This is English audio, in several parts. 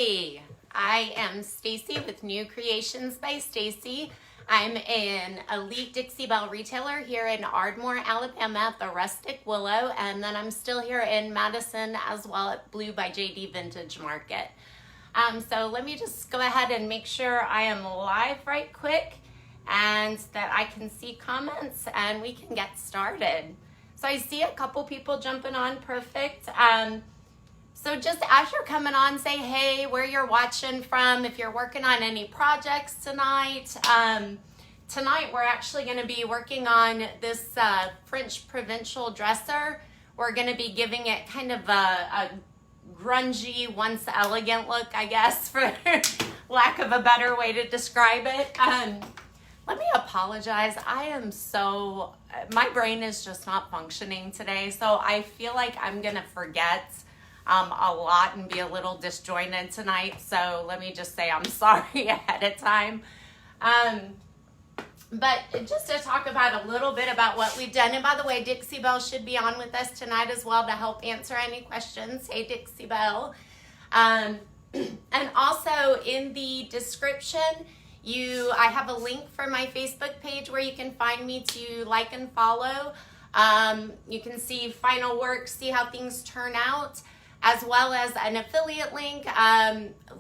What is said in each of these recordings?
Hey, I am Stacy with New Creations by Stacy. I'm an elite Dixie Belle retailer here in Ardmore, Alabama at the Rustic Willow, and then I'm still here in Madison as well at Blue by JD Vintage Market. So let me just go ahead and make sure I am live right quick and that I can see comments and we can get started. So I see a couple people jumping on, perfect. So just as you're coming on, say hey, where you're watching from, if you're working on any projects tonight. Tonight we're actually going to be working on this French provincial dresser. We're going to be giving it kind of a grungy, once elegant look, I guess, for lack of a better way to describe it. Let me apologize. My brain is just not functioning today, so I feel like I'm going to forget a lot and be a little disjointed tonight. So let me just say I'm sorry ahead of time. But just to talk about a little bit about what we've done. And by the way, Dixie Belle should be on with us tonight as well to help answer any questions. Hey, Dixie Belle. And also in the description, I have a link for my Facebook page where you can find me to like and follow. You can see final work, see how things turn out, as well as an affiliate link.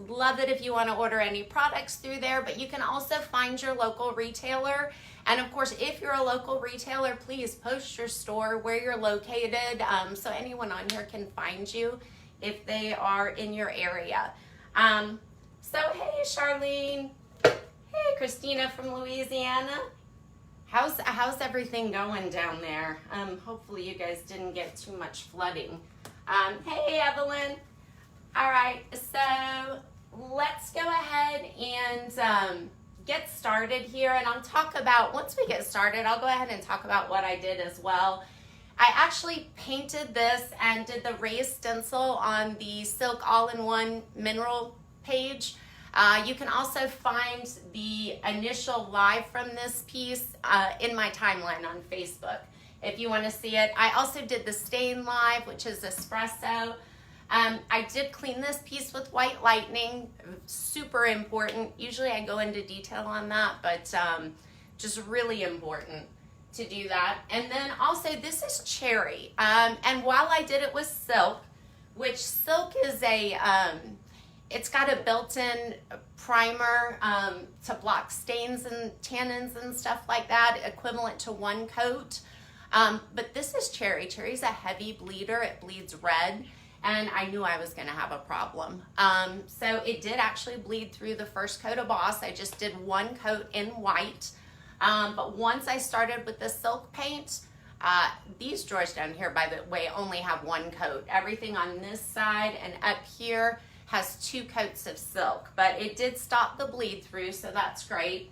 Love it if you want to order any products through there, but you can also find your local retailer. And of course, if you're a local retailer, please post your store, where you're located, so anyone on here can find you if they are in your area. So hey, Charlene. Hey, Christina from Louisiana. How's everything going down there? Hopefully you guys didn't get too much flooding. Hey, Evelyn. All right, so let's go ahead and get started here. And I'll talk about, once we get started, I'll go ahead and talk about what I did as well. I actually painted this and did the raised stencil on the Silk All-in-One Mineral page. You can also find the initial live from this piece in my timeline on Facebook if you want to see it. I also did the stain live, which is espresso. I did clean this piece with white lightning, super important. Usually I go into detail on that, but just really important to do that. And then also this is cherry. And while I did it with silk, which silk is it's got a built-in primer to block stains and tannins and stuff like that, equivalent to one coat. But this is cherry. Cherry's a heavy bleeder. It bleeds red, and I knew I was going to have a problem. So it did actually bleed through the first coat of Boss. I just did one coat in white. But once I started with the silk paint, these drawers down here, by the way, only have one coat. Everything on this side and up here has two coats of silk, but it did stop the bleed through, so that's great.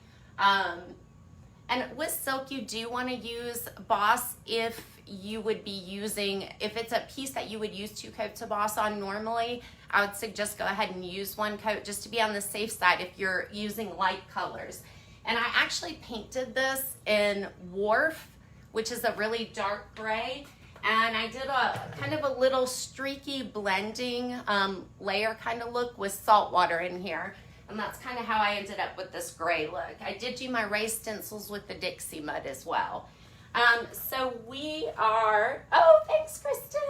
And with silk, you do want to use Boss if it's a piece that you would use two coats of Boss on normally. I would suggest go ahead and use one coat just to be on the safe side if you're using light colors. And I actually painted this in Wharf, which is a really dark gray. And I did a kind of a little streaky blending layer kind of look with salt water in here. And that's kind of how I ended up with this gray look. I did do my raised stencils with the Dixie mud as well. So we are, oh, thanks, Kristen.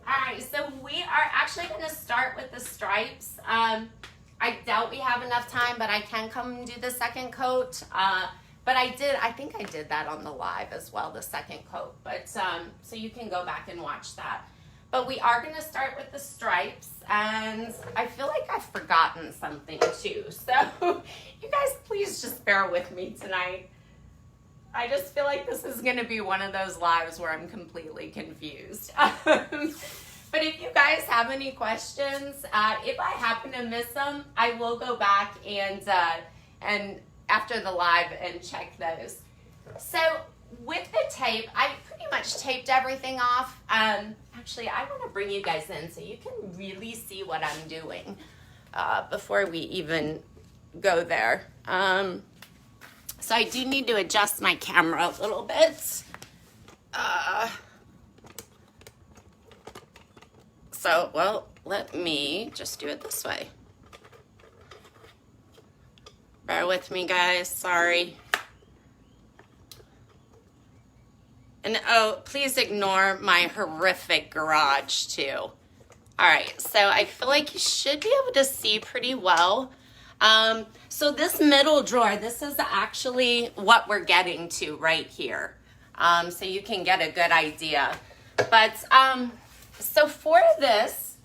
All right, so we are actually going to start with the stripes. I doubt we have enough time, but I can come and do the second coat. But I think I did that on the live as well, the second coat. But so you can go back and watch that. But we are going to start with the stripes, and I feel like I've forgotten something too. So you guys please just bear with me tonight. I just feel like this is going to be one of those lives where I'm completely confused. But if you guys have any questions, if I happen to miss them, I will go back and after the live and check those. So with the tape, I pretty much taped everything off. Actually, I want to bring you guys in so you can really see what I'm doing before we even go there. So I do need to adjust my camera a little bit. So, well, let me just do it this way. Bear with me, guys, sorry. And oh, please ignore my horrific garage too. All right, so I feel like you should be able to see pretty well. So this middle drawer, this is actually what we're getting to right here. So you can get a good idea. But so for this,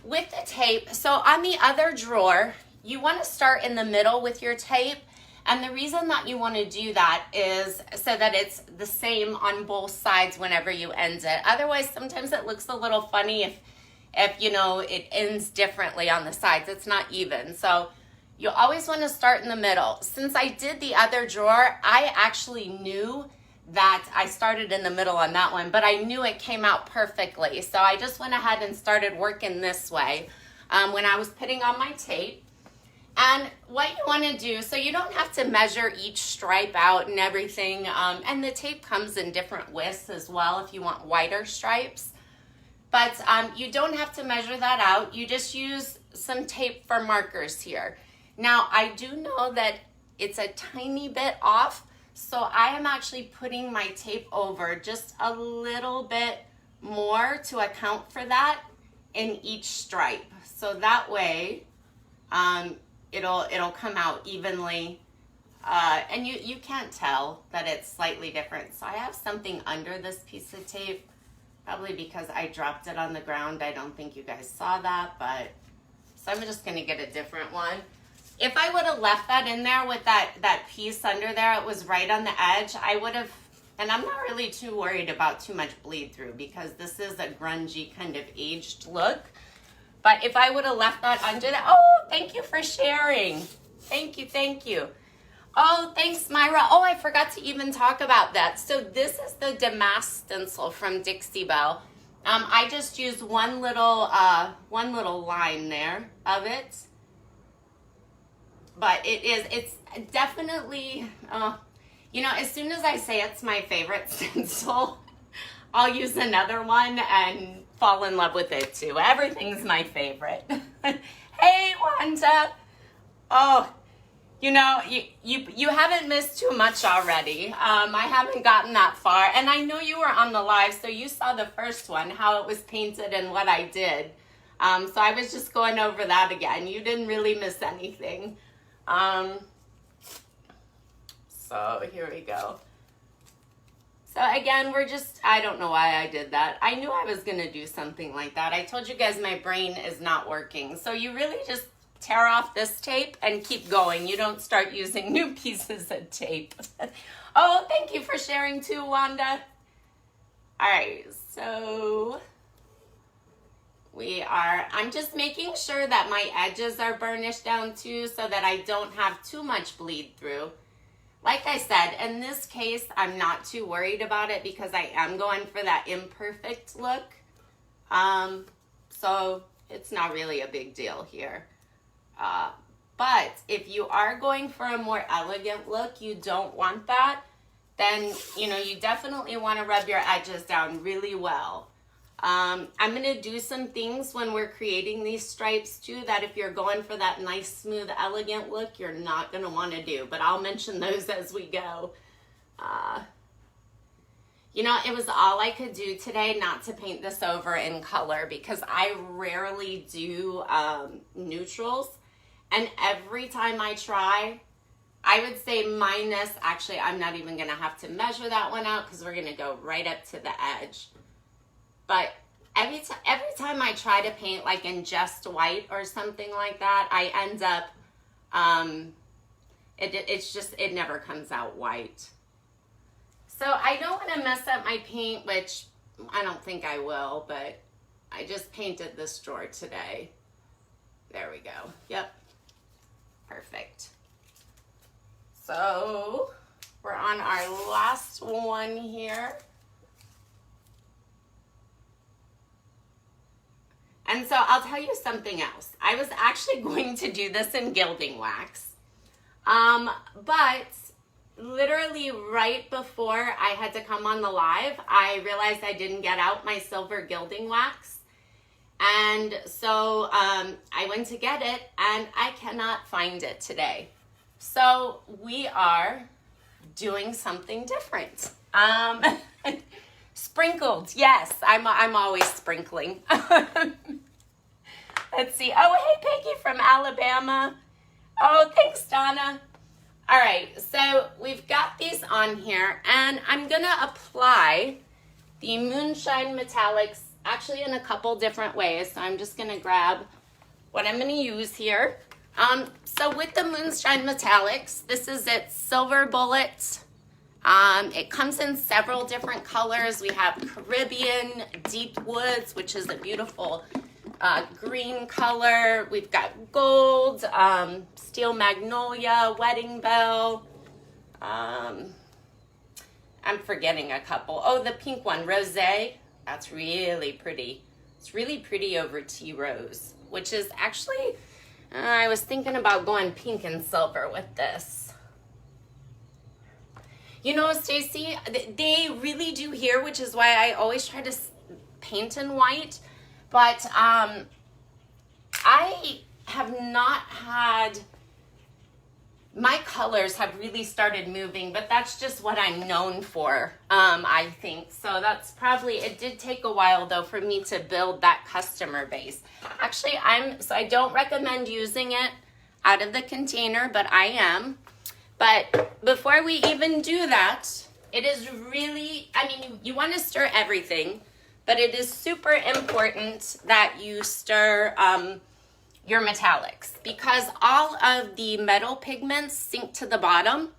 with the tape, so on the other drawer, you want to start in the middle with your tape. And the reason that you want to do that is so that it's the same on both sides whenever you end it. Otherwise, sometimes it looks a little funny if you know, it ends differently on the sides. It's not even. So you always want to start in the middle. Since I did the other drawer, I actually knew that I started in the middle on that one, but I knew it came out perfectly. So I just went ahead and started working this way when I was putting on my tape. And what you want to do, so you don't have to measure each stripe out and everything. And the tape comes in different widths as well if you want wider stripes. But you don't have to measure that out. You just use some tape for markers here. Now, I do know that it's a tiny bit off, so I am actually putting my tape over just a little bit more to account for that in each stripe. So that way, it'll come out evenly, and you can't tell that it's slightly different. So I have something under this piece of tape, probably because I dropped it on the ground. I don't think you guys saw that, but so I'm just gonna get a different one. If I would have left that in there with that piece under there, it was right on the edge, I would have, and I'm not really too worried about too much bleed through because this is a grungy kind of aged look. But if I would have left that under there, oh, thank you for sharing. Thank you, thank you. Oh, thanks, Myra. Oh, I forgot to even talk about that. So this is the Damask stencil from Dixie Belle. I just used one little line there of it. But it's definitely, you know, as soon as I say it's my favorite stencil, I'll use another one and fall in love with it too. Everything's my favorite. Hey, Wanda. Oh, you know, you haven't missed too much already. I haven't gotten that far. And I know you were on the live, so you saw the first one, how it was painted and what I did. So I was just going over that again. You didn't really miss anything. So here we go. So again, I don't know why I did that. I knew I was going to do something like that. I told you guys my brain is not working. So you really just tear off this tape and keep going. You don't start using new pieces of tape. Oh, thank you for sharing too, Wanda. All right, so I'm just making sure that my edges are burnished down too so that I don't have too much bleed through. Like I said, in this case, I'm not too worried about it because I am going for that imperfect look. So it's not really a big deal here. But if you are going for a more elegant look, you don't want that, then, you know, you definitely want to rub your edges down really well. I'm going to do some things when we're creating these stripes too that if you're going for that nice, smooth, elegant look, you're not going to want to do. But I'll mention those as we go. You know, it was all I could do today not to paint this over in color because I rarely do neutrals. And every time I try, I would say minus, actually, I'm not even going to have to measure that one out because we're going to go right up to the edge. But every time I try to paint like in just white or something like that, I end up, it never comes out white. So I don't want to mess up my paint, which I don't think I will, but I just painted this drawer today. There we go. Yep. Perfect. So we're on our last one here. And so I'll tell you something else. I was actually going to do this in Gilding Wax. But literally right before I had to come on the live, I realized I didn't get out my silver Gilding Wax. And so I went to get it, and I cannot find it today. So we are doing something different. Sprinkled, yes, I'm always sprinkling. Let's see. Oh, hey, Peggy from Alabama. Oh, thanks, Donna. All right, so we've got these on here, and I'm going to apply the Moonshine Metallics actually in a couple different ways. So I'm just going to grab what I'm going to use here. So with the Moonshine Metallics, this is its silver bullet. It comes in several different colors. We have Caribbean, Deep Woods, which is a beautiful green color. We've got gold, steel magnolia, wedding bell. I'm forgetting a couple. Oh, the pink one, rosé. That's really pretty. It's really pretty over tea rose, which is actually, I was thinking about going pink and silver with this. You know, Stacy, they really do here, which is why I always try to paint in white. But I have not had, my colors have really started moving, but that's just what I'm known for, I think. So that's probably, it did take a while though for me to build that customer base. Actually, so I don't recommend using it out of the container, but I am. But before we even do that, it is really, I mean, you want to stir everything, but it is super important that you stir your metallics, because all of the metal pigments sink to the bottom.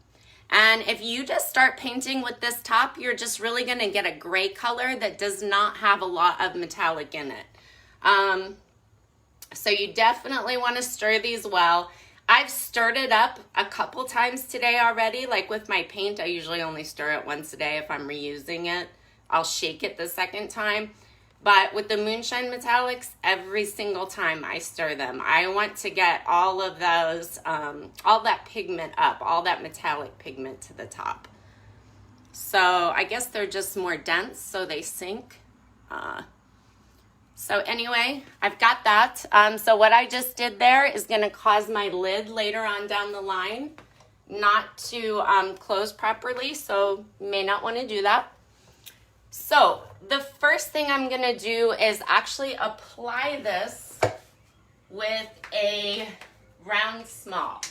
And if you just start painting with this top, you're just really going to get a gray color that does not have a lot of metallic in it. So you definitely want to stir these well. I've stirred it up a couple times today already. Like with my paint, I usually only stir it once a day if I'm reusing it. I'll shake it the second time. But with the Moonshine Metallics, every single time I stir them, I want to get all of those, all that pigment up, all that metallic pigment to the top. So I guess they're just more dense, so they sink. So anyway, I've got that. So what I just did there is going to cause my lid later on down the line not to close properly, so you may not want to do that. So the first thing I'm going to do is actually apply this with a round small.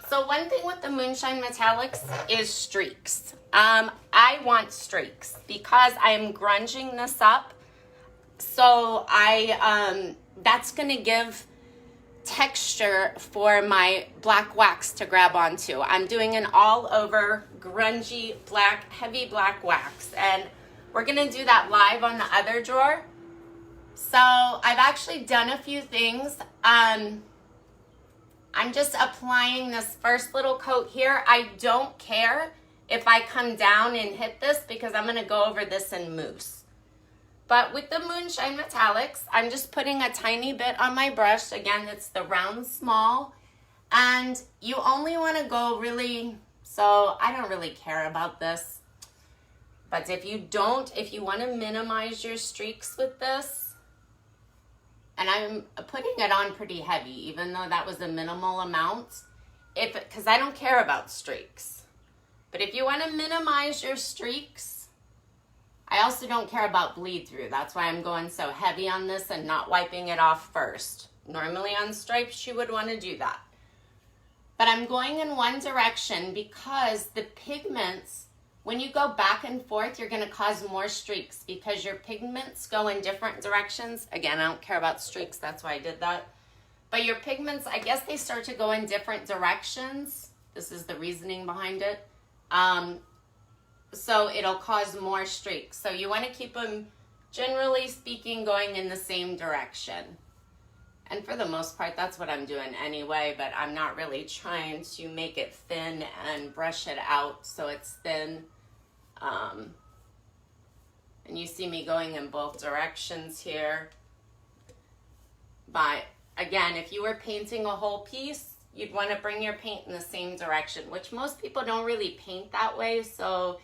So one thing with the Moonshine Metallics is streaks. I want streaks because I'm grunging this up. So that's going to give texture for my black wax to grab onto. I'm doing an all over grungy black, heavy black wax, and we're going to do that live on the other drawer. So I've actually done a few things. I'm just applying this first little coat here. I don't care if I come down and hit this because I'm going to go over this in mousse. But with the Moonshine Metallics, I'm just putting a tiny bit on my brush. Again, it's the round small. And you only want to go really, so I don't really care about this. But if you want to minimize your streaks with this, and I'm putting it on pretty heavy, even though that was a minimal amount, because I don't care about streaks. But if you want to minimize your streaks, I also don't care about bleed through. That's why I'm going so heavy on this and not wiping it off first. Normally on stripes, you would want to do that. But I'm going in one direction because the pigments, when you go back and forth, you're going to cause more streaks because your pigments go in different directions. Again, I don't care about streaks. That's why I did that. But your pigments, I guess they start to go in different directions. This is the reasoning behind it. So it'll cause more streaks. So you want to keep them, generally speaking, going in the same direction. And for the most part, that's what I'm doing anyway, but I'm not really trying to make it thin and brush it out so it's thin. And you see me going in both directions here. But again, if you were painting a whole piece, you'd want to bring your paint in the same direction, which most people don't really paint that way. So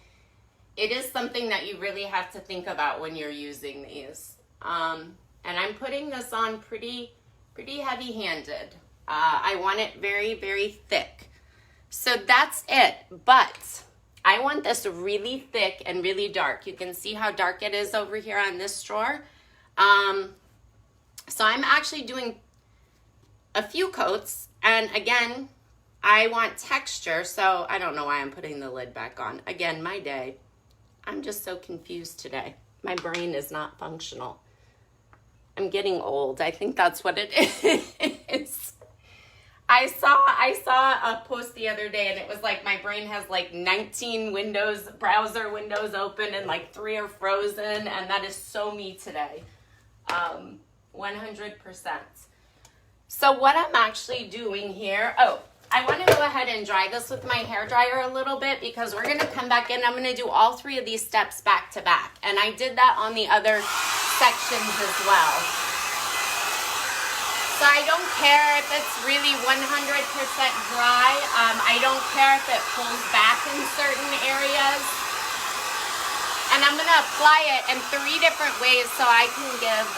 it is something that you really have to think about when you're using these. And I'm putting this on pretty heavy-handed. I want it very, very thick. So that's it. But I want this really thick and really dark. You can see how dark it is over here on this drawer. So I'm actually doing a few coats. And again, I want texture. So I don't know why I'm putting the lid back on. Again, my day. I'm just so confused today. My brain is not functional. I'm getting old. I think that's what it is. I saw a post the other day and it was like my brain has like 19 browser windows open and like 3 are frozen, and that is so me today. 100%. So what I'm actually doing here, I want to go ahead and dry this with my hair dryer a little bit because we're going to come back in. I'm going to do all 3 of these steps back to back. And I did that on the other sections as well. So I don't care if it's really 100% dry. I don't care if it pulls back in certain areas. And I'm going to apply it in 3 different ways so I can give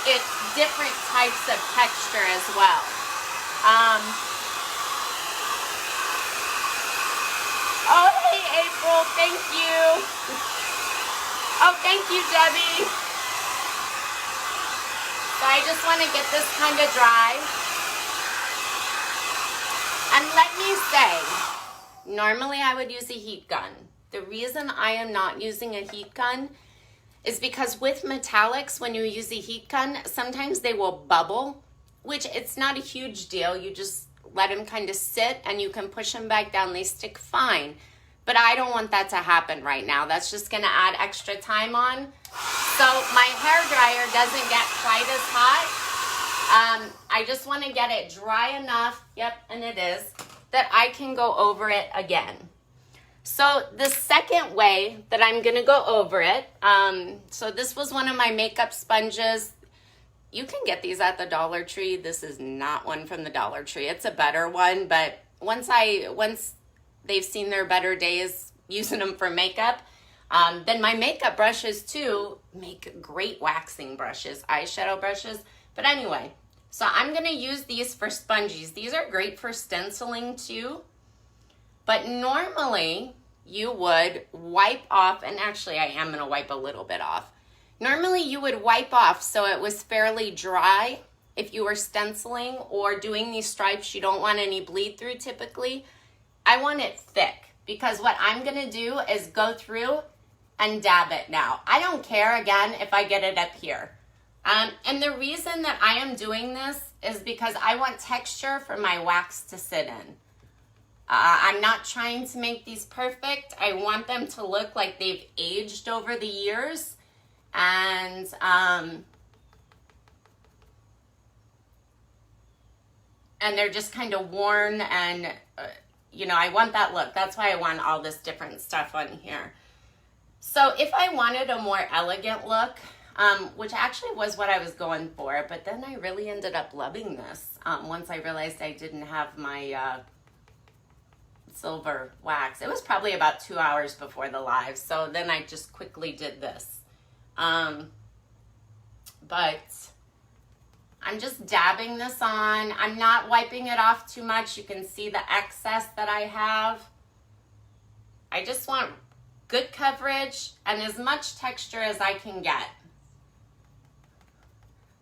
it different types of texture as well. Oh, hey, April, thank you. Oh, thank you, Debbie. So I just want to get this kind of dry. And let me say, normally I would use a heat gun. The reason I am not using a heat gun is because with metallics, when you use a heat gun, sometimes they will bubble, which it's not a huge deal. You just let them kind of sit and you can push them back down. They stick fine. But I don't want that to happen right now. That's just going to add extra time on. So my hair dryer doesn't get quite as hot. I just want to get it dry enough, yep, and it is, that I can go over it again. So the second way that I'm going to go over it, so this was one of my makeup sponges. You can get these at the Dollar Tree. This is not one from the Dollar Tree. It's a better one, but once they've seen their better days using them for makeup, then my makeup brushes too make great waxing brushes, eyeshadow brushes. But anyway, so I'm going to use these for sponges. These are great for stenciling too. But normally you would wipe off, and actually I am going to wipe a little bit off. Normally you would wipe off so it was fairly dry if you were stenciling or doing these stripes. You don't want any bleed through typically. I want it thick because what I'm going to do is go through and dab it now. I don't care, again, if I get it up here. And the reason that I am doing this is because I want texture for my wax to sit in. I'm not trying to make these perfect. I want them to look like they've aged over the years. And they're just kind of worn and, you know, I want that look. That's why I want all this different stuff on here. So if I wanted a more elegant look, which actually was what I was going for, but then I really ended up loving this once I realized I didn't have my silver wax. It was probably about 2 hours before the live, so then I just quickly did this. But I'm just dabbing this on. I'm not wiping it off too much. You can see the excess that I have. I just want good coverage and as much texture as I can get.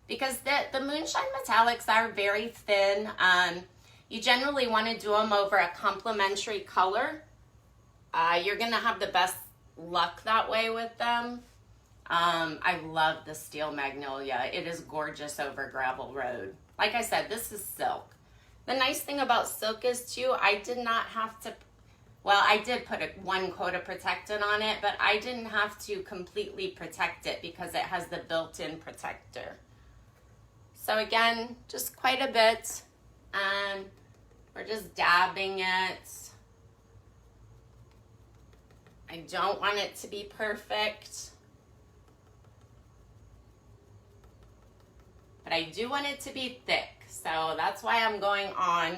Because the Moonshine Metallics are very thin. You generally want to do them over a complementary color. You're going to have the best luck that way with them. I love the steel Magnolia. It is gorgeous over gravel road. Like I said, this is silk. The nice thing about silk is too, I did not have to, well, I did put one coat of protectant on it, but I didn't have to completely protect it because it has the built-in protector. So again, just quite a bit, and we're just dabbing it. I don't want it to be perfect, but I do want it to be thick. So that's why I'm going on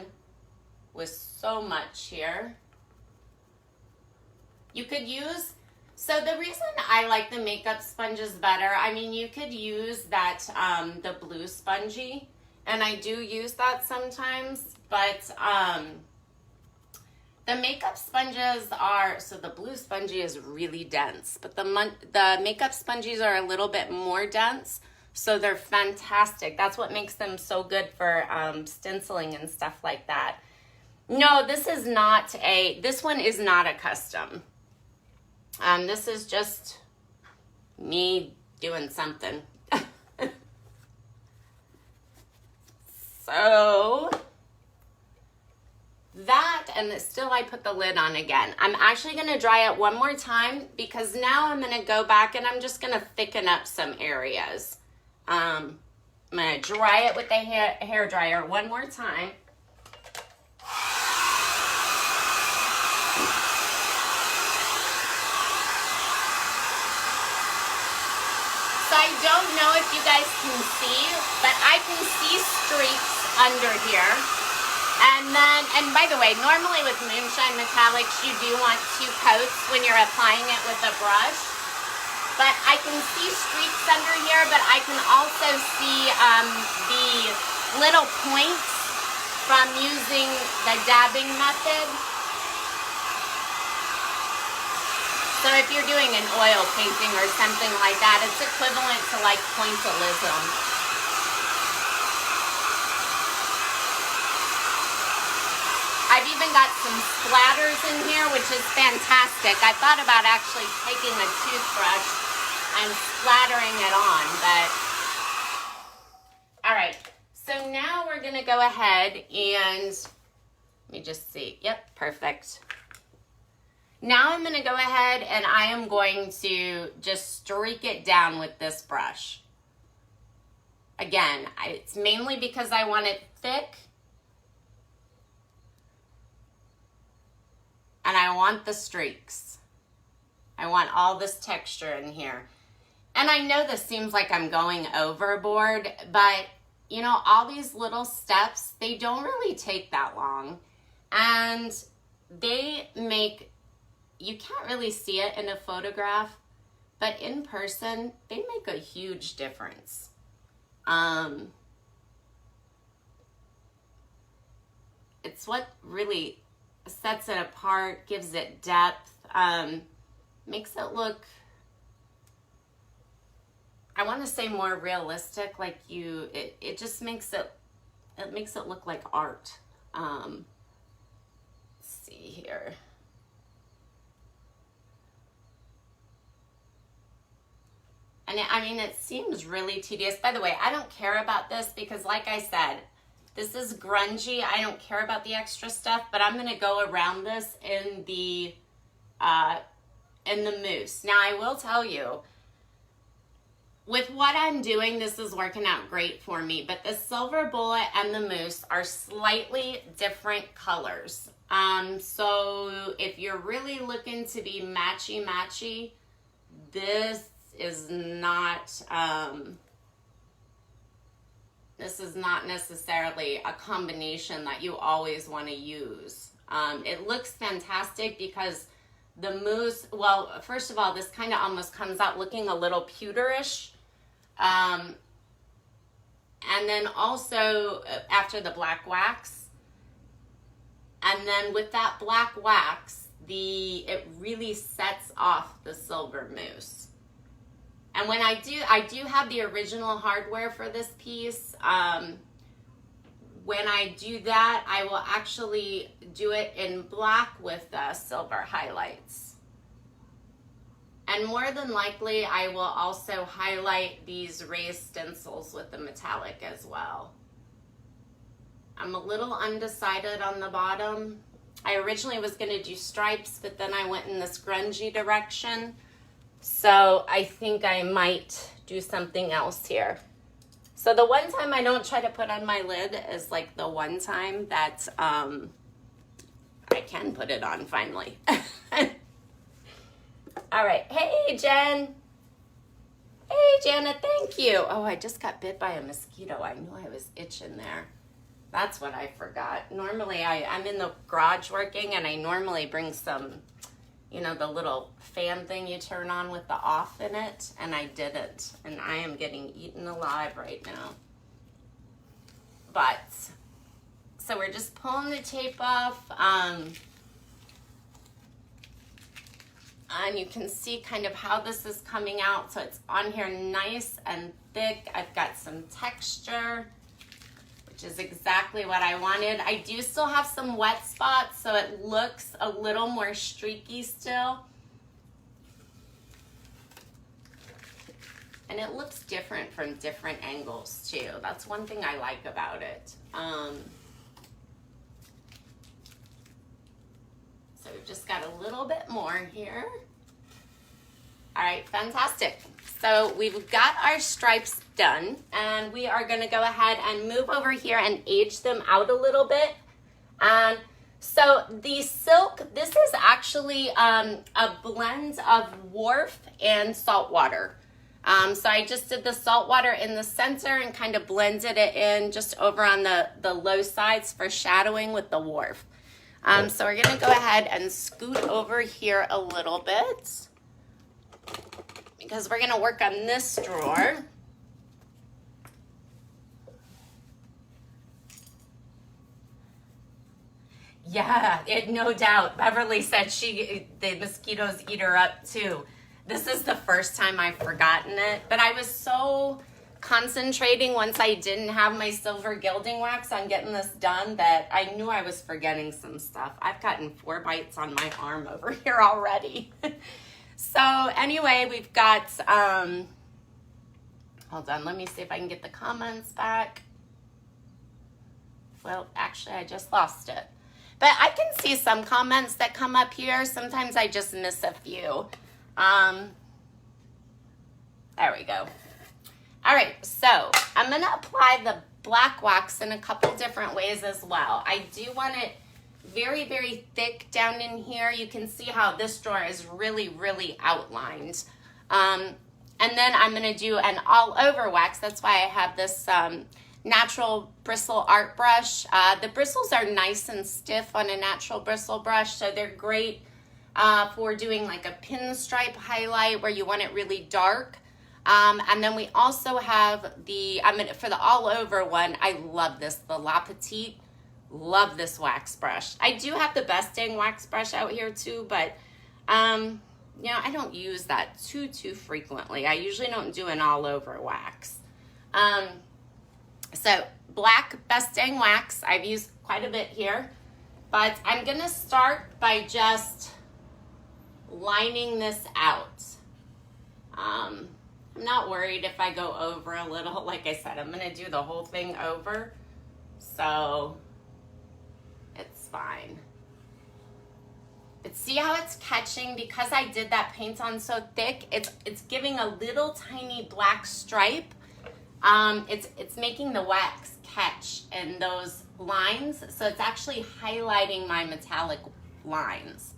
with so much here. You could use So the reason I like the makeup sponges better, I mean, you could use that, the blue spongy, and I do use that sometimes, but the makeup sponges are, so the blue spongy is really dense, but the makeup sponges are a little bit more dense, so they're fantastic. That's what makes them so good for stenciling and stuff like that. No, this one is not a custom. This is just me doing something. So that, and still I put the lid on again. I'm actually going to dry it one more time because now I'm going to go back and I'm just going to thicken up some areas. I'm going to dry it with the hair dryer one more time. So I don't know if you guys can see, but I can see streaks under here. And by the way, normally with Moonshine Metallics, you do want 2 coats when you're applying it with a brush. But I can see streaks under here, but I can also see the little points from using the dabbing method. So if you're doing an oil painting or something like that, it's equivalent to like pointillism. I've even got some splatters in here, which is fantastic. I thought about actually taking a toothbrush and splattering it on, but all right. So now we're gonna go ahead and let me just see. Yep, perfect. Now I'm gonna go ahead and I am going to just streak it down with this brush. Again, it's mainly because I want it thick. And I want the streaks. I want all this texture in here. And I know this seems like I'm going overboard, but you know, all these little steps, they don't really take that long. And they make, you can't really see it in a photograph, but in person, they make a huge difference. It's what really sets it apart, gives it depth, makes it look, I want to say more realistic, like it just makes it look like art. Let's see here. And I mean, it seems really tedious. By the way, I don't care about this because like I said, this is grungy. I don't care about the extra stuff, but I'm gonna go around this in the mousse. Now I will tell you, with what I'm doing, this is working out great for me, but the silver bullet and the mousse are slightly different colors. So if you're really looking to be matchy-matchy, this is not necessarily a combination that you always want to use. It looks fantastic because the mousse, well, first of all, this kind of almost comes out looking a little pewterish. And then also after the black wax, and then with that black wax, it really sets off the silver mousse. And when I do have the original hardware for this piece. When I do that, I will actually do it in black with silver highlights. And more than likely, I will also highlight these raised stencils with the metallic as well. I'm a little undecided on the bottom. I originally was going to do stripes, but then I went in this grungy direction. So I think I might do something else here. So the one time I don't try to put on my lid is like the one time that I can put it on finally. All right. Hey, Jen. Hey, Jana, thank you. Oh, I just got bit by a mosquito. I knew I was itching there. That's what I forgot. Normally, I'm in the garage working, and I normally bring some you know, the little fan thing you turn on with the off in it, and I didn't, and I am getting eaten alive right now. But, so we're just pulling the tape off, and you can see kind of how this is coming out. So it's on here nice and thick. I've got some texture, which is exactly what I wanted. I do still have some wet spots, so it looks a little more streaky still. And it looks different from different angles too. That's one thing I like about it. So we've just got a little bit more here. All right, fantastic. So we've got our stripes done, and we are gonna go ahead and move over here and age them out a little bit. And so the silk, this is actually a blend of Wharf and salt water. So I just did the salt water in the center and kind of blended it in just over on the low sides for shadowing with the Wharf. So we're gonna go ahead and scoot over here a little bit because we're gonna work on this drawer. Yeah, no doubt. Beverly said the mosquitoes eat her up too. This is the first time I've forgotten it, but I was so concentrating once I didn't have my silver gilding wax on getting this done that I knew I was forgetting some stuff. I've gotten 4 bites on my arm over here already. So anyway, we've got, hold on, let me see if I can get the comments back. Well, actually, I just lost it. But I can see some comments that come up here. Sometimes I just miss a few. There we go. All right, so I'm gonna apply the black wax in a couple different ways as well. I do want it very, very thick down in here. You can see how this drawer is really, really outlined. And then I'm gonna do an all over wax. That's why I have this natural bristle art brush. The bristles are nice and stiff on a natural bristle brush, so they're great for doing like a pinstripe highlight where you want it really dark. And then we also have for the all over one, I love this, the La Petite. Love this wax brush. I do have the Best Dang wax brush out here too, but you know, I don't use that too frequently. I usually don't do an all over wax. So black Best Dang wax, I've used quite a bit here, but I'm gonna start by just lining this out. I'm not worried if I go over a little. Like I said, I'm gonna do the whole thing over, so it's fine. But see how it's catching? Because I did that paint on so thick, it's giving a little tiny black stripe. It's making the wax catch in those lines, so it's actually highlighting my metallic lines.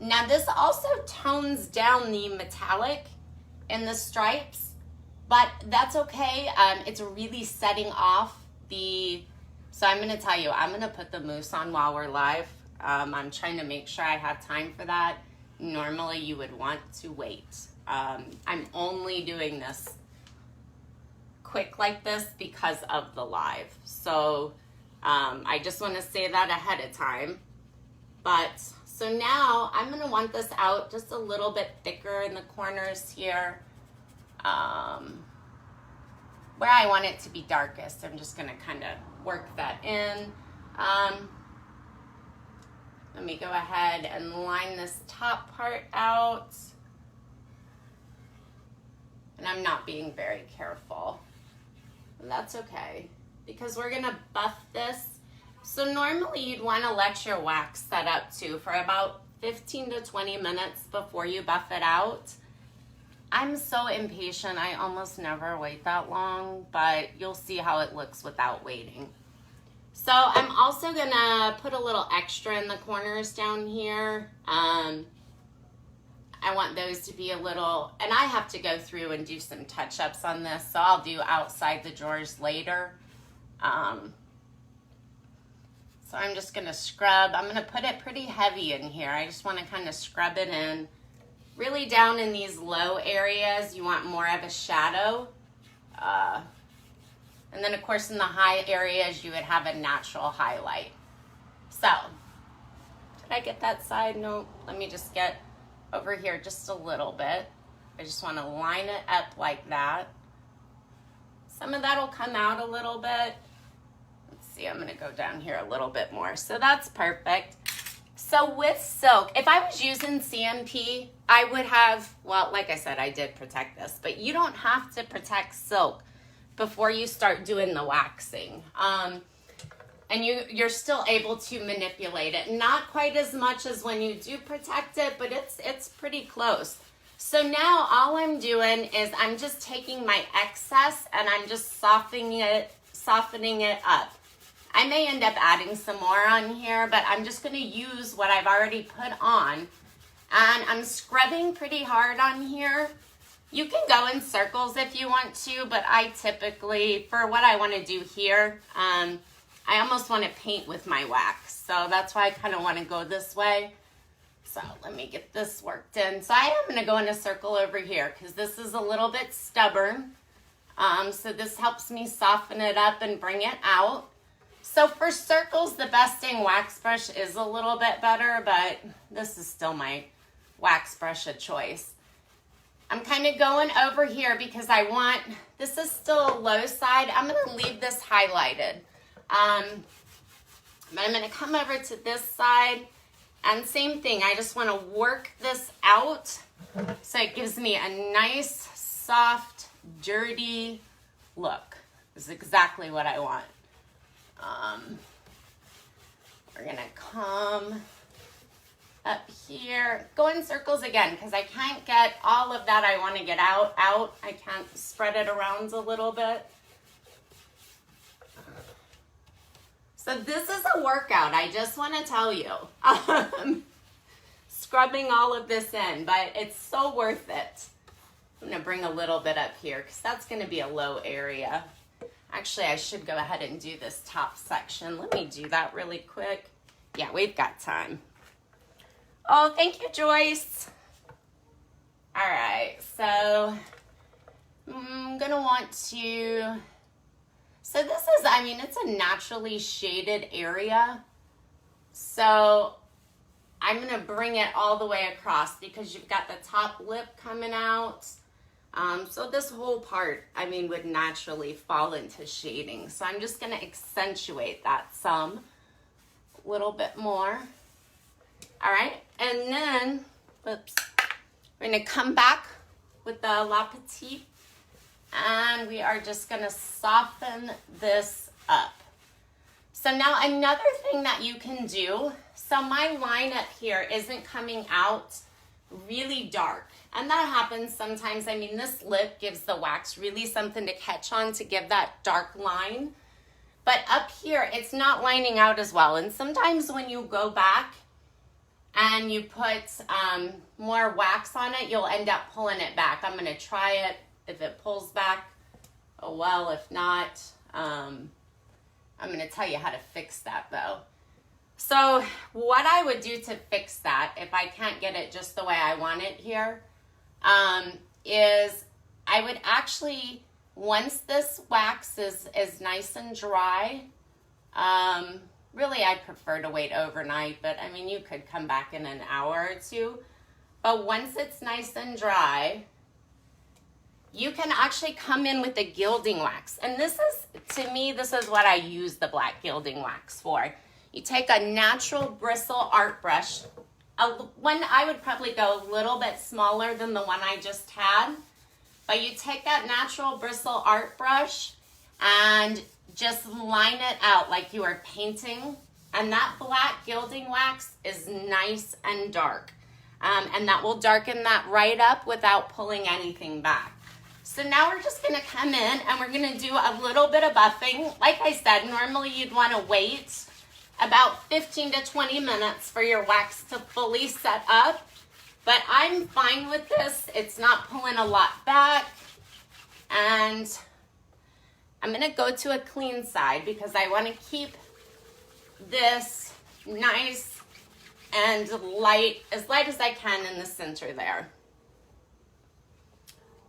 Now this also tones down the metallic in the stripes, but that's okay. It's really setting off so I'm gonna tell you, I'm gonna put the mousse on while we're live. I'm trying to make sure I have time for that. Normally you would want to wait. I'm only doing this quick like this because of the live. So I just want to say that ahead of time. But so now I'm going to want this out just a little bit thicker in the corners here. Where I want it to be darkest, I'm just going to kind of work that in. Let me go ahead and line this top part out. And I'm not being very careful. And that's okay, because we're gonna buff this. So normally you'd want to let your wax set up too for about 15 to 20 minutes before you buff it out. I'm so impatient, I almost never wait that long, but you'll see how it looks without waiting. So I'm also gonna put a little extra in the corners down here. I want those to be a little, and I have to go through and do some touch-ups on this, so I'll do outside the drawers later. So I'm just gonna scrub. I'm gonna put it pretty heavy in here. I just wanna kind of scrub it in. Really down in these low areas, you want more of a shadow. And then of course in the high areas, you would have a natural highlight. So, did I get that side? No, let me just get over here just a little bit. I just wanna line it up like that. Some of that'll come out a little bit. See, I'm gonna go down here a little bit more. So that's perfect. So with silk, if I was using CMP, I would have, well, like I said, I did protect this, but you don't have to protect silk before you start doing the waxing. And you're still able to manipulate it. Not quite as much as when you do protect it, but it's pretty close. So now all I'm doing is I'm just taking my excess and I'm just softening it up. I may end up adding some more on here, but I'm just gonna use what I've already put on. And I'm scrubbing pretty hard on here. You can go in circles if you want to, but I typically, for what I wanna do here, I almost wanna paint with my wax. So that's why I kinda wanna go this way. So let me get this worked in. So I am gonna go in a circle over here because this is a little bit stubborn. So this helps me soften it up and bring it out. So for circles, the besting wax brush is a little bit better, but this is still my wax brush of choice. I'm kind of going over here because this is still a low side. I'm gonna leave this highlighted. But I'm gonna come over to this side and same thing, I just wanna work this out so it gives me a nice, soft, dirty look. This is exactly what I want. We're gonna come up here, go in circles again because I can't get all of that I want to get out. I can't spread it around a little bit. So this is a workout, I just want to tell you. Scrubbing all of this in, but it's so worth it. I'm gonna bring a little bit up here because that's gonna be a low area. Actually, I should go ahead and do this top section. Let me do that really quick. Yeah, we've got time. Oh, thank you, Joyce. All right, so I'm gonna want to, so this is, I mean, it's a naturally shaded area. So I'm gonna bring it all the way across because you've got the top lip coming out. So this whole part, I mean, would naturally fall into shading. So I'm just gonna accentuate that some, a little bit more. All right, and then, whoops, we're gonna come back with the La Petite and we are just gonna soften this up. So now another thing that you can do, so my line up here isn't coming out really dark. And that happens sometimes. I mean, this lip gives the wax really something to catch on to give that dark line. But up here, it's not lining out as well. And sometimes when you go back and you put more wax on it, you'll end up pulling it back. I'm gonna try it. If it pulls back, oh well. If not, I'm gonna tell you how to fix that though. So what I would do to fix that, if I can't get it just the way I want it here, is I would actually, once this wax is nice and dry, really I prefer to wait overnight, but I mean, you could come back in an hour or two. But once it's nice and dry, you can actually come in with the gilding wax. And this is, to me, this is what I use the black gilding wax for. You take a natural bristle art brush. One, I would probably go a little bit smaller than the one I just had. But you take that natural bristle art brush and just line it out like you are painting. And that black gilding wax is nice and dark. And that will darken that right up without pulling anything back. So now we're just gonna come in and we're gonna do a little bit of buffing. Like I said, normally you'd wanna wait about 15 to 20 minutes for your wax to fully set up. But I'm fine with this. It's not pulling a lot back. And I'm gonna go to a clean side because I wanna keep this nice and light as I can in the center there.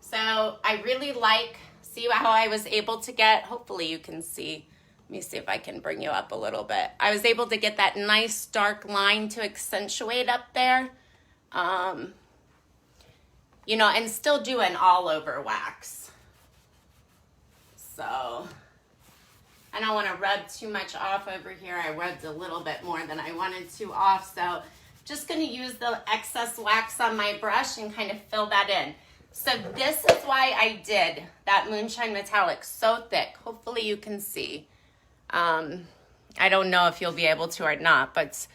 So I really like, see how I was able to get, hopefully you can see, let me see if I can bring you up a little bit. I was able to get that nice dark line to accentuate up there. You know, and still do an all over wax. So I don't want to rub too much off over here. I rubbed a little bit more than I wanted to off. So just going to use the excess wax on my brush and kind of fill that in. So this is why I did that Moonshine Metallics so thick. Hopefully you can see. I don't know if you'll be able to or not, but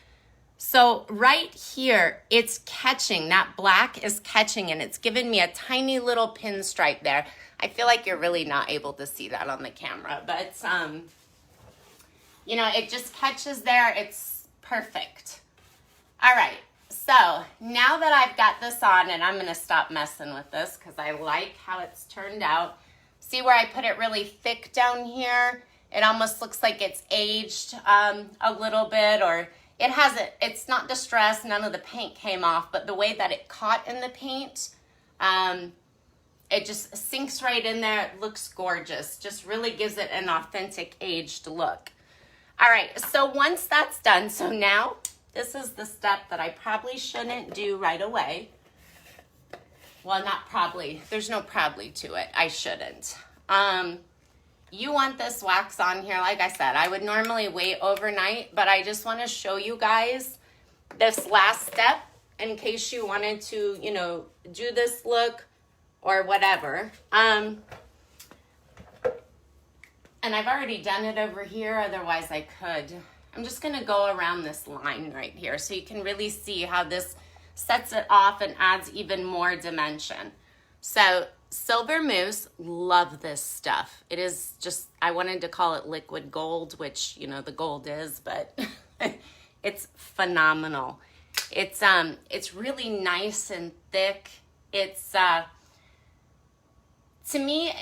so right here, it's catching. That black is catching, and it's giving me a tiny little pinstripe there. I feel like you're really not able to see that on the camera, but, you know, it just catches there. It's perfect. All right, so now that I've got this on, and I'm going to stop messing with this because I like how it's turned out. See where I put it really thick down here? It almost looks like it's aged a little bit, or it hasn't, it's not distressed, none of the paint came off, but the way that it caught in the paint, it just sinks right in there. It looks gorgeous. Just really gives it an authentic aged look. All right, so once that's done, so now this is the step that I probably shouldn't do right away. Well, not probably. There's no probably to it. I shouldn't. You want this wax on here, like I said, I would normally wait overnight, but I just want to show you guys this last step in case you wanted to, you know, do this look or whatever. And I've already done it over here, otherwise I could. I'm just going to go around this line right here so you can really see how this sets it off and adds even more dimension. So Silver Mousse, love this stuff. It is just, I wanted to call it liquid gold, which, you know, the gold is, but it's phenomenal. It's really nice and thick. It's, to me,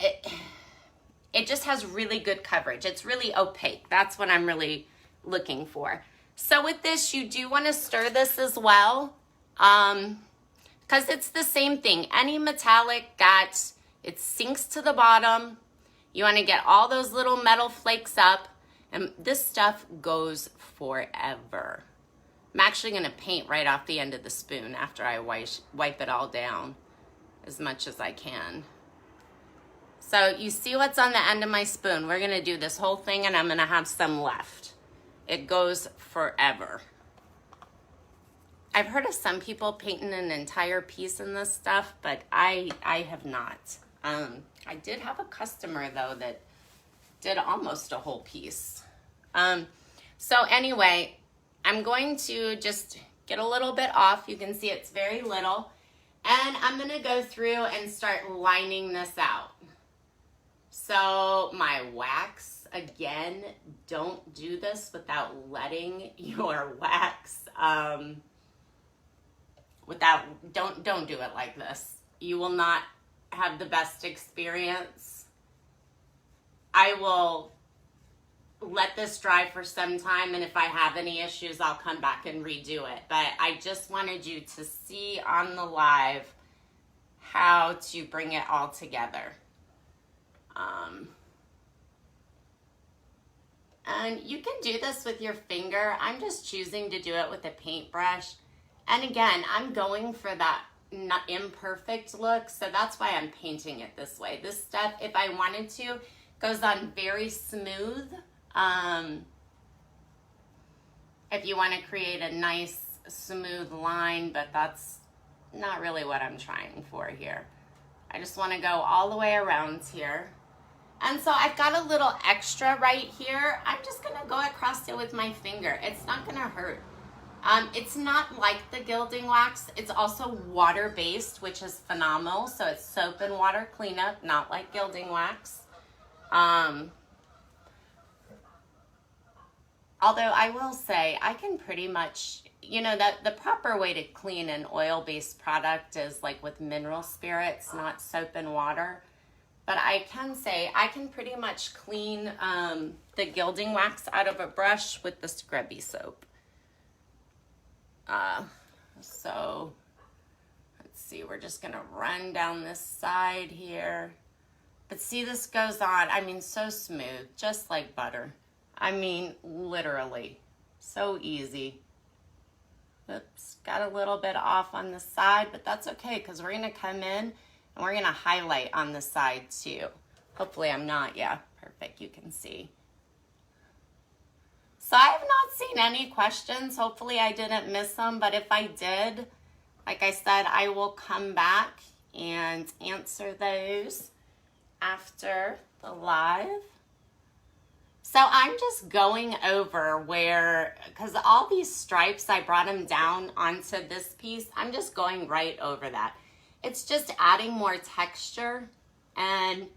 it just has really good coverage. It's really opaque. That's what I'm really looking for. So with this, you do want to stir this as well. Because it's the same thing. Any metallic that it sinks to the bottom, you want to get all those little metal flakes up, and this stuff goes forever. I'm actually going to paint right off the end of the spoon after I wipe it all down as much as I can. So you see what's on the end of my spoon. We're going to do this whole thing, and I'm going to have some left. It goes forever. I've heard of some people painting an entire piece in this stuff, but I have not. I did have a customer, though, that did almost a whole piece. So anyway, I'm going to just get a little bit off. You can see it's very little. And I'm going to go through and start lining this out. So my wax, again, don't do this without letting your wax... don't do it like this. You will not have the best experience. I will let this dry for some time, and if I have any issues, I'll come back and redo it. But I just wanted you to see on the live how to bring it all together. And you can do this with your finger. I'm just choosing to do it with a paintbrush. And again, I'm going for that not imperfect look, so that's why I'm painting it this way. This stuff, if I wanted to, goes on very smooth. If you want to create a nice smooth line, but that's not really what I'm trying for here. I just want to go all the way around here. And so I've got a little extra right here. I'm just going to go across it with my finger. It's not going to hurt. It's not like the Gilding Wax. It's also water-based, which is phenomenal. So it's soap and water cleanup, not like Gilding Wax. Although I will say, I can pretty much, you know, that the proper way to clean an oil-based product is like with mineral spirits, not soap and water. But I can say I can pretty much clean the gilding wax out of a brush with the scrubby soap. So let's see, we're just gonna run down this side here. But see, this goes on, I mean, so smooth, just like butter. I mean, literally, so easy. Oops, got a little bit off on the side, but that's okay because we're gonna come in and we're gonna highlight on the side too. Hopefully I'm not, yeah, perfect, you can see. So I have not seen any questions. Hopefully I didn't miss them, but if I did, like I said, I will come back and answer those after the live. So I'm just going over where, because all these stripes, I brought them down onto this piece. I'm just going right over that. It's just adding more texture, and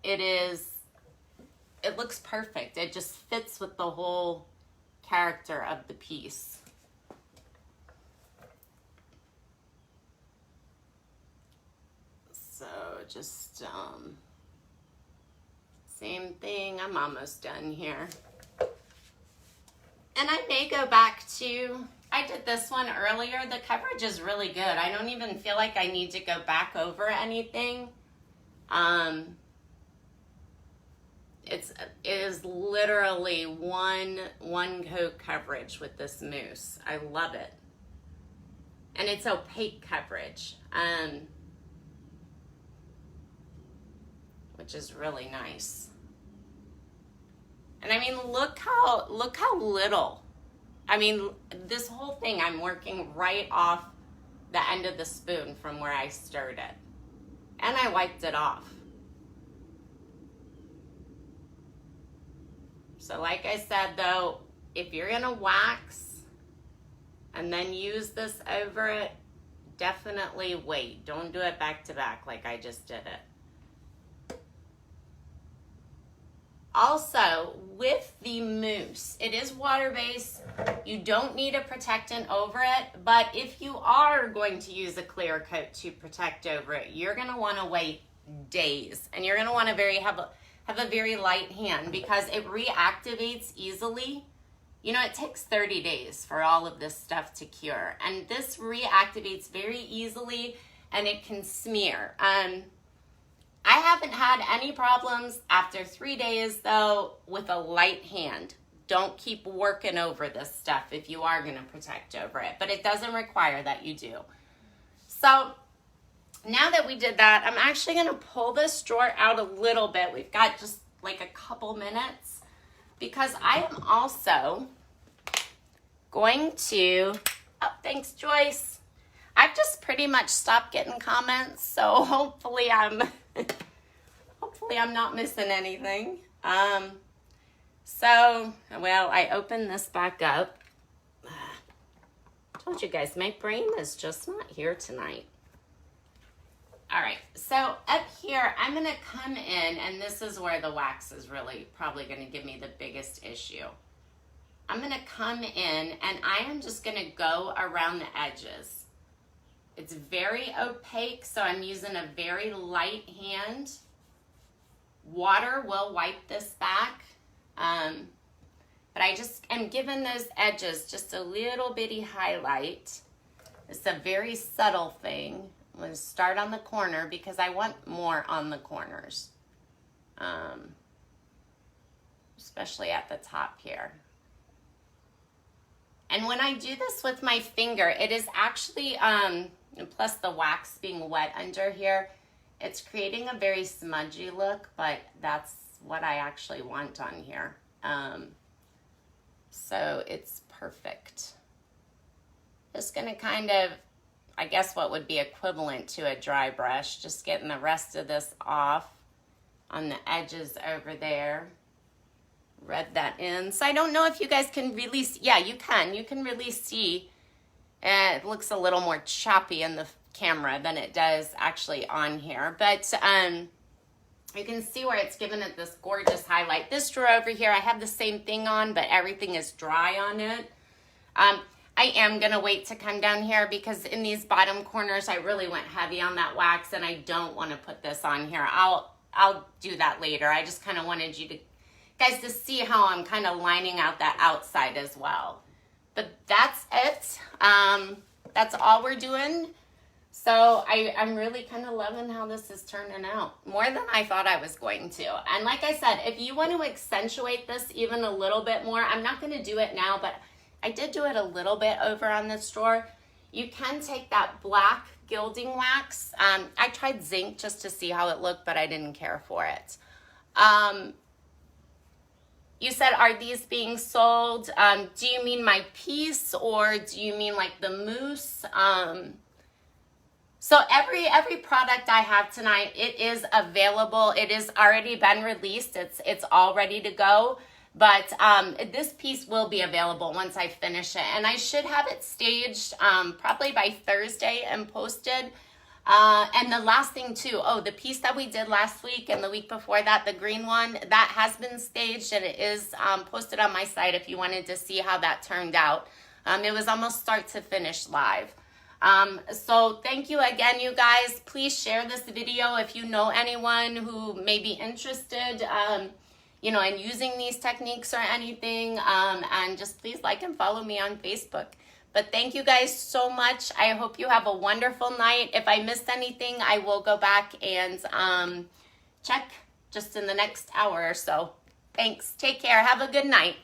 it looks perfect. It just fits with the whole character of the piece. So just same thing. I'm almost done here. And I may go back to, I did this one earlier. The coverage is really good. I don't even feel like I need to go back over anything. It is literally one coat coverage with this mousse. I love it. And it's opaque coverage, which is really nice. And I mean, look how little. I mean, this whole thing, I'm working right off the end of the spoon from where I stirred it. And I wiped it off. So like I said though, if you're gonna wax and then use this over it, definitely wait. Don't do it back to back like I just did it. Also, with the mousse, it is water-based. You don't need a protectant over it, but if you are going to use a clear coat to protect over it, you're gonna wanna wait days, and you're gonna wanna have a very light hand because it reactivates easily. You know, it takes 30 days for all of this stuff to cure, and this reactivates very easily, and it can smear. I haven't had any problems after 3 days though with a light hand. Don't keep working over this stuff if you are gonna protect over it, but it doesn't require that you do. So now that we did that, I'm actually gonna pull this drawer out a little bit. We've got just like a couple minutes because I am also going to, oh, thanks Joyce. I've just pretty much stopped getting comments, so hopefully I'm not missing anything. So, well, I opened this back up. Told you guys, my brain is just not here tonight. All right, so up here, I'm gonna come in, and this is where the wax is really probably gonna give me the biggest issue. I'm gonna come in, and I am just gonna go around the edges. It's very opaque, so I'm using a very light hand. Water will wipe this back, but I just am giving those edges just a little bitty highlight. It's a very subtle thing. I'm going to start on the corner because I want more on the corners, especially at the top here. And when I do this with my finger, it is actually, plus the wax being wet under here, it's creating a very smudgy look, but that's what I actually want on here. So it's perfect. Just gonna kind of, I guess what would be equivalent to a dry brush, just getting the rest of this off on the edges over there. Rub that in. So I don't know if you guys can really see. Yeah, you can really see. It looks a little more choppy in the camera than it does actually on here, but you can see where it's given it this gorgeous highlight. This drawer over here, I have the same thing on, but everything is dry on it. I am gonna wait to come down here because in these bottom corners I really went heavy on that wax, and I don't want to put this on here. I'll do that later. I just kind of wanted you guys to see how I'm kind of lining out that outside as well. But that's it. That's all we're doing. So I'm really kind of loving how this is turning out. More than I thought I was going to. And like I said, if you want to accentuate this even a little bit more, I'm not going to do it now, but I did do it a little bit over on this drawer. You can take that black gilding wax. I tried zinc just to see how it looked, but I didn't care for it. You said, are these being sold? Do you mean my piece, or do you mean like the mousse? So every product I have tonight, it is available. It has already been released. It's all ready to go. But this piece will be available once I finish it. And I should have it staged probably by Thursday and posted. And the last thing too, the piece that we did last week and the week before that, the green one, that has been staged and it is posted on my site if you wanted to see how that turned out. It was almost start to finish live. So thank you again, you guys. Please share this video if you know anyone who may be interested, you know, in using these techniques or anything. And just please like and follow me on Facebook. But thank you guys so much. I hope you have a wonderful night. If I missed anything, I will go back and check just in the next hour or so. Thanks. Take care. Have a good night.